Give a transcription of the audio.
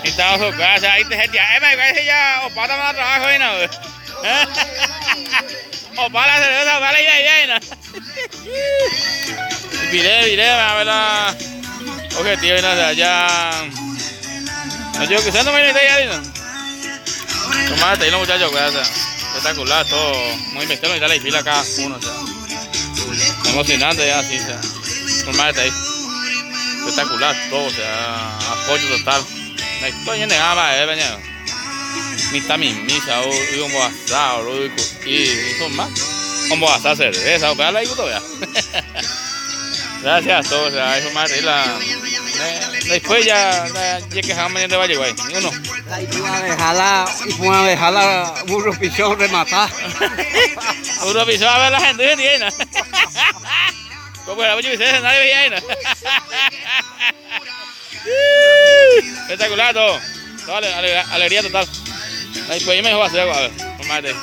Y estaba su casa, ahí te decía, me parece ya, o para tomar trabajo y no. O para la cerveza, para la idea y no. Viré, a ver la objetivo y no, o sea, ya. No, yo que sea, no me viene ya, ¿no? Tomate ahí los muchachos, o sea, espectacular, todo, muy inventado y darle fila a cada uno, o sea, emocionante ya, así, o sea, tomate ahí, espectacular, todo, o sea, apoyo total, no estoy en nada, venía, ni está mi misa, y un asado, y son más, como asar cerveza, o pegarla ahí, todavía. Gracias a todos, o sea, eso más la. Después ya que jamás mañana va a llegar, ni uno. Y fue a dejarla burro pichón rematar. Burro pichón a ver la gente llena. Como era mucho Vicente, nadie veía ahí, ¿no? Espectacular todo. Alegría total. Después yo me dejó hacer algo, a ver,